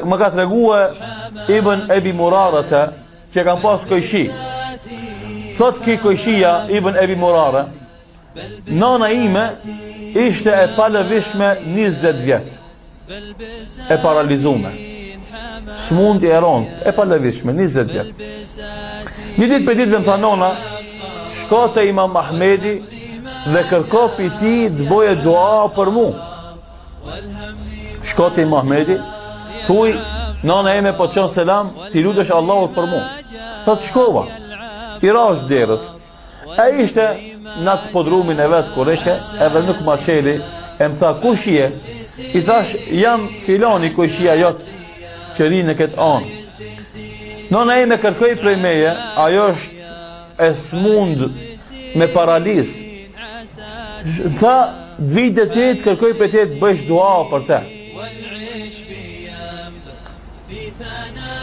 më ka tregua Ibn Ebi Murarata që kanë pas kojshi. Thot ki kojshia Ibn Ebi Murara, nana ime ishte e palëvishme 20 vjet, e paralizume, s'mund i eron, e palëvishme 20 vjet. Një ditë për ditë më tha nona, shko te Imam Ahmedi dhe kërko pi ti të boje dua për mu. Shko te Imam Ahmedi, thuj, nana ime po qënë selam, ti lutesh Allahut për mu. Thot shkova, i rash derës. E ishte në të podrumin e vetë kureke, edhe nuk ma qeli, e më tha, kush je? I thash, jam filoni kushia jotë, që ri në këtë anë. Nona e me kërkoj prej meje, ajo është e smund me paraliz. Tha, vite ti të kërkoj për ti të bëjsh dua për te.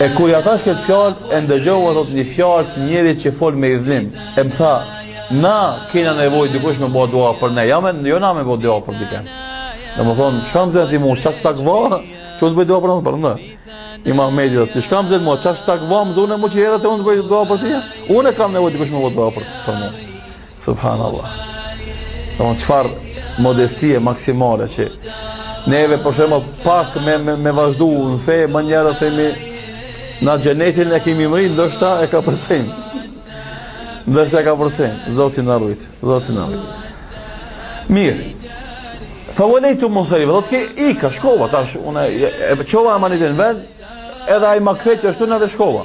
E kur ja thash këtë fjallë, e ndëgjohë ato një fjallë të njerit që folë me i dhim. E më tha, na kena nevoj dikush me bo dua për ne, jo na me bo dua për dike. Dhe më thonë, shkam zënë ti mu, qak takva, që unë të bëj dua për në? Imam Ahmedi dhe ti, shkam zënë mu, qak takva, më zune mu që edhe të unë të bëj dua për ti? Unë e kam nevoj dikush me bo dua për mu. Subhanallah. Dhe më qëfar modestie maksimale që neve për shemë pak me vazhdu në fe, më njerë themi, na gjenetin e kemi mëri, ndoshta e ka përcejnë. Ndërsa e ka përcejnë, Zotin në rujtë, Zotin në rujtë. Mirë, favolejtu Musarive, do të ke ika, shkova, tash, une, qova e manitin vend, edhe a i ma krejtë që është në dhe shkova.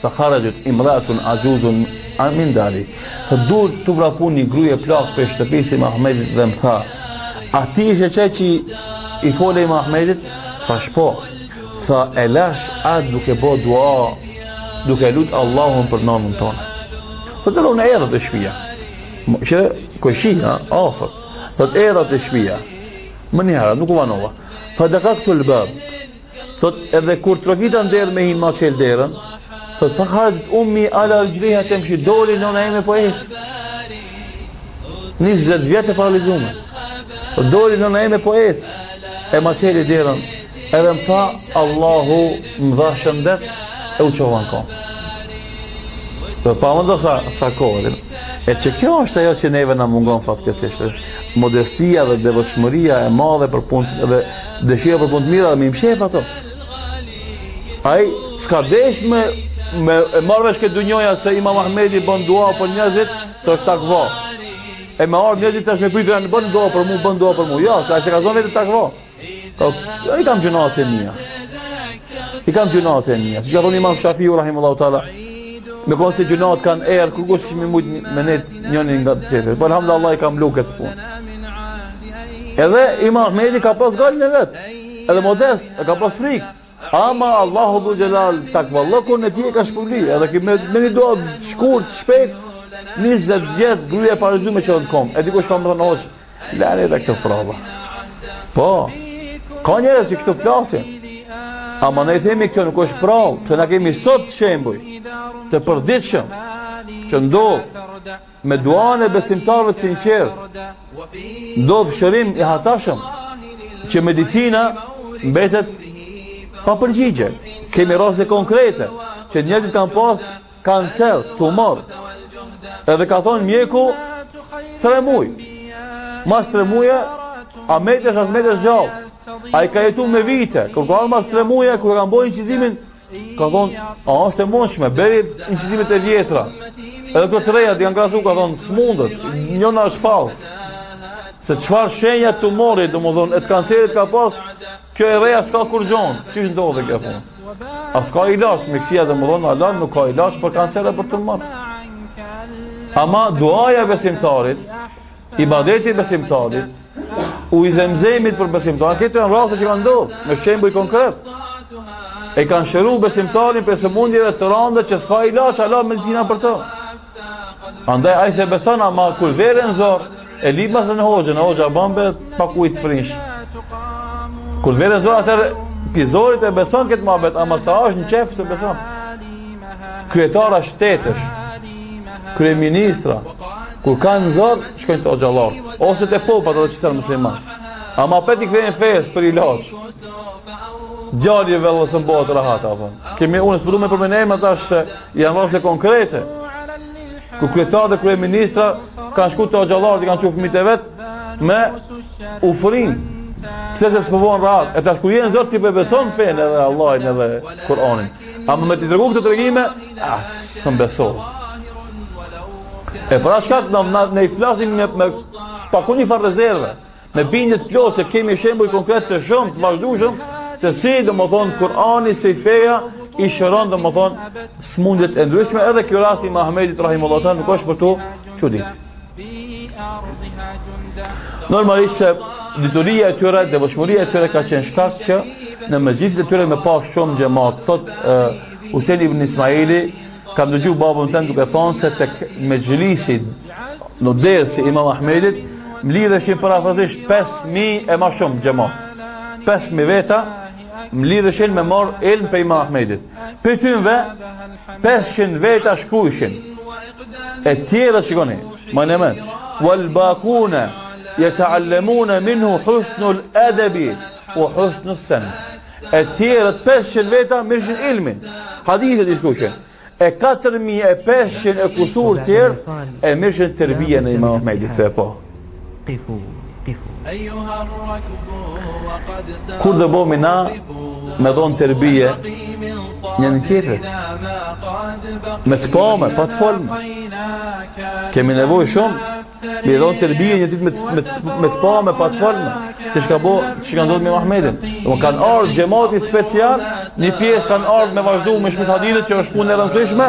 Të kharajut, imratun, ajuzun, amin dali, të dur të vrapun një gruje plak për shtëpisi Mahmedit dhe më tha, a ti ishe qaj që i fole i Mahmedit? Tha shpo, tha e lash atë duke bo dua, duke lut Allahun për nanën tonë. Thot edhe unë edha të shpia, që këshia, afer, thot edha të shpia, më njëra, nuk u vanova, thot dhe ka këtu lëbab, thot edhe kur trokita ndërë me hinë ma qelë derën, thot fa hajt ummi ala rëgjriha të mshi doli nëna eme po esë, 20 vjetë e paralizume, thot doli nëna eme po esë, e ma qelë derën, edhe më tha, Allahu më dha shëndet, e u qova në kom. Pa më do sa kohë, e që kjo është ajo që neve në mungon fatkesisht, modestia dhe devotshmëria e madhe për punë, dhe dëshira për punë të mira dhe me imshef ato. Ai s'ka desh me marrëvesh këtë dunjoja se Imam Ahmedi bën dua për njerëzit, se është takva. E me ardhë njerëzit tash me pyetja në bën dua për mu, jo, se ka zonë vetë takva. I kam gjunat e mia. Si që thonë Imam Shafiu rahimullahu taala, me konë se gjunat kanë erë, kërkush këshmi mujtë me net njënin nga të qetër. Për alhamdulillah i kam lu këtë punë. Edhe Imam Ahmedi ka pas gallin e vetë, edhe modest, e ka pas frikë. Ama Allahu dhu gjelal takvallëkun e ti e ka shpulli, edhe me një doa shkurt, shpejt, 20 vjetë gruje e paralizume që në kom. E dikush ka më thënë hoqë, lani edhe këtë prava. Po, ka njerës që kështu flasin. Ama ne i themi kjo nuk është prallë, se na kemi sot shembuj të përditshëm që ndodh me duan e besimtarëve të sinqertë, ndodh shërim i hatashëm që medicina mbetet pa përgjigje. Kemi raste konkrete që njerëzit kanë pas kancer, tumor, edhe ka thonë mjeku 3 muaj. Mas 3 muaje, a metesh as metesh gjallë. A i ka jetu me vite, kër ka mas 3 muaje, kër kanë bojë incizimin, ka thonë, a është e mundshme, beri incizimet e vjetra. Edhe këto të reja, të janë krasu, ka thonë, s'mundet, njëna është falsë. Se qëfar shenja tumorit, do më thonë, e të kancerit ka pas, kjo e reja s'ka kur gjonë, që ndodhe kjo punë? A s'ka ilaç, me kësia dhe më thonë, Allah nuk ka ilaç për kancer e për tumor. Ama duaja besimtarit, ibadeti besimtarit, u i zemzemit për besimtarin, këtë janë raste që kanë ndodhur, me shembuj konkret. E kanë shëruar besimtarin për sëmundjeve të rënda që s'ka ilaç, Allah medicina për të. Andaj ai se beson, ama kur veren zor, e lipas në hoxha bambe pa kujt frish. Kur veren zor atëherë pizorit e beson këtë mohabet, ama sa është në qef se beson. Kryetara shtetësh, kryeministra, kur kanë zor, shkojnë të xhallar, ose të popa të qësër musliman. Ama peti këthejnë fejës për ilaç. Gjarjeve dhe së bëhet rahat apo. Kemi unë s'po du me përmenem atash se janë raste konkrete. Ku kryetar dhe kryeministra kanë shku të xhallarët, kanë çu fëmijët e vet me ufrin. Pse se s'po bën rahat? E tash kur jenë zot ti beson fen edhe Allahin edhe Kur'anin. Ama me t'i tregu këtë tregime, s'm besoj. E para shkak ne I flasim me pakuni far rezerve, me bindje të plotë se kemi shembuj konkret të shumë të vazhdueshëm se si domethën Kur'ani si feja I shëron domethën smundjet e ndryshme edhe ky rasti I Muhamedit rahimullahu ta nuk është për tu çudit. Normalisht se dituria e tyre, devotshmëria e tyre ka qenë shkak që në mëzhisit e tyre me pa shumë xhamat. Thot Husain ibn Ismaili, kam dëgju babun tëm duke thonë se tek mexhlisi në dersi Imam Ahmedit mlidheshin parafazisht 5000 e më shumë xhamat. 5000 veta mlidheshin me marr ilm pe Imam Ahmedit. Për tynve 500 veta shkruajshin. E tjera shikoni, më në mend. Wal baquna yata'allamuna minhu husnul adabi wa husnus samt. E tjera 500 veta mishin ilmin. Hadithet I shkruajshin. E 4500 e kusur tjerë e mishin tërbije në Imam Ahmedit të po. Kur dhe bomi na me dhonë tërbije një në tjetërit me të pame, pa të folme kemi nevoj shumë me dhonë tërbije një tjetë me të pame, pa të folme si shka ndodhë me Mahmedin kanë ardhë gjemati special një pjesë kanë ardhë me vazhdu me shmit hadithet që është punë e rëndësishme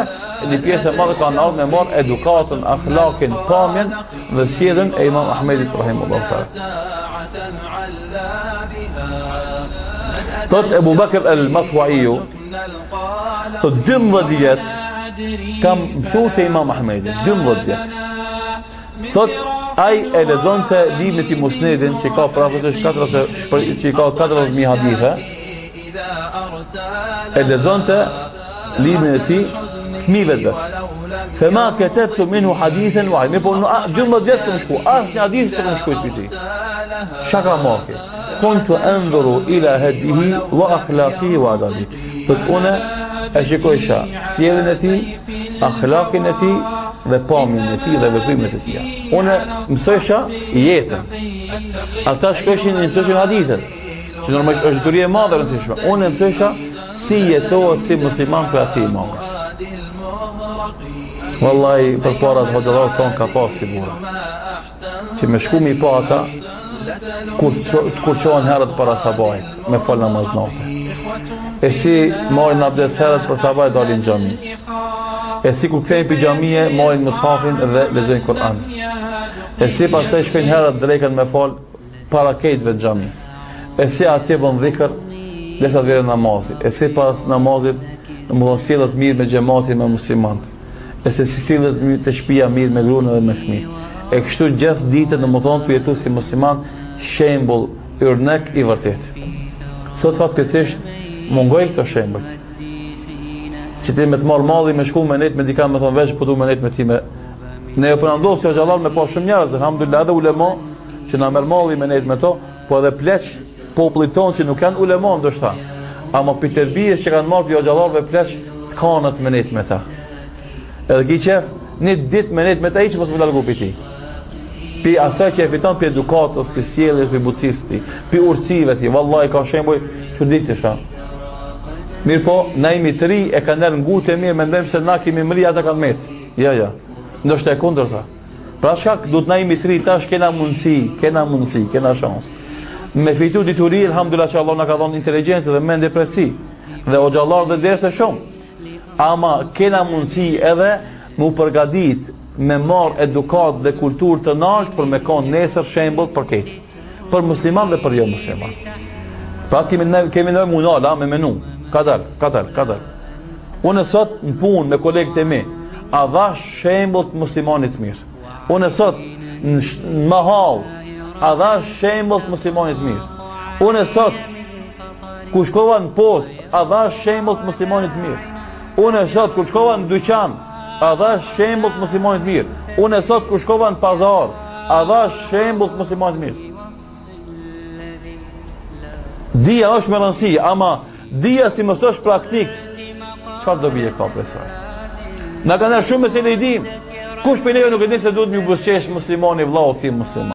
një pjesë e madhe kanë ardhë me marë edukatën, akhlakin, pamjen dhe sjedhen e Imam Ahmedit rahimullahu ta'ala. Thot Ebu Bakr el-Mathuaiu, thot 12 vjet kam mësu të Imam Ahmedin, 12 vjet. Thot ai e lexonte librin e Musnedin që ka prapësisht 40.000 hadithe. E lexonte librin e tij fëmijëve të vet. Fema katabtu minhu hadithan wahid. Me po 12 vjet kam shku, asnjë hadith s'kam shkruajtur për ti. Shaka mofi. Kuntu anzuru ila hadihi wa akhlaqihi wa adabi. Thot unë e shikojsha sjelljen e tij, akhlaqin e tij dhe pamjen e tij dhe veprimet e tij. Unë mësojsha jetën. Ata shkojshin në mësojshin hadithet, që normalisht është diturie e madhe e rëndësishme. Unë mësojsha si jetohet si musliman për atij imam. Wallahi për para të hoxhallarët tonë ka pas si bura. Që me shku mi pa ata kur qohen herët para sabahit me fal namaz natë. E si marrin abdes herët për sabah dalin xhami. E si kur kthehen për xhamie marrin mushafin dhe lexojnë Kur'an. E si pastaj shkojnë herët drekën me fal para këtëve të xhami. E si atje bën dhikr derisa të vjen namazi. E si pas namazit domethënë sillet mirë me xhamatin me muslimanët. E se si sillet të shtëpia mirë me gruan dhe me fëmijët. E kështu gjithë ditën domethënë tu jetu si musliman shembull yrnek I vërtet. Sot fatkeqësisht mungojnë këto shembull. Që ti me të marr malli me shku me net me dikam me thon vesh po du me net me ti me ne po na ndosë si xhallar me pa shumë njerëz, alhamdulillah edhe ulema që na merr malli me net me to, po edhe pleq popullit ton që nuk janë ulema ndoshta. Ama pitërbies që kanë marrë jo xhallarve pleq të kanët me net me ta. Edhe ki qef një dit me net me ta I që mos më largu për ti. Pi asaj që e fiton për edukatës, për sjelljes, për butësisë ti, për urtësive ti, vallahi ka shembuj çuditësha. Mirë po, na imi të ri e kanë nërë ngutë e mirë, mendojmë se na kemi mri ata kanë metë. Ja. Ndoshta e kundërta. Pra shkak duhet na imi të ri tash kena mundësi, kena shans. Me fitu dituri, alhamdulillah që Allah na ka dhënë inteligjencë dhe mendje presi. Dhe o xhallar dhe derse shumë. Ama kena mundësi edhe mu përgadit me marë edukat dhe kultur të nartë për me konë nesër shembull për këtë. Për musliman dhe për jo musliman. Pra kemi nëve munala me menu. Kadar. Unë sot në punë me kolegët e mi, a dha shembull të muslimanit mirë. Unë sot në mahal, a dha shembull të muslimanit mirë. Unë sot ku shkova në post, a dha shembull të muslimanit mirë. Unë sot kur shkova në dyqan, a dha shembull të muslimanit mirë. Unë sot kur shkova në pazar, a dha shembull të muslimanit mirë. Dia është me rëndësi, ama Dija si mos është praktik, çfarë dobi e ka për saj? Na kanë shumë se ne i dim. Kush për neve nuk e di se duhet më buzëqesh muslimani vllau ti musliman.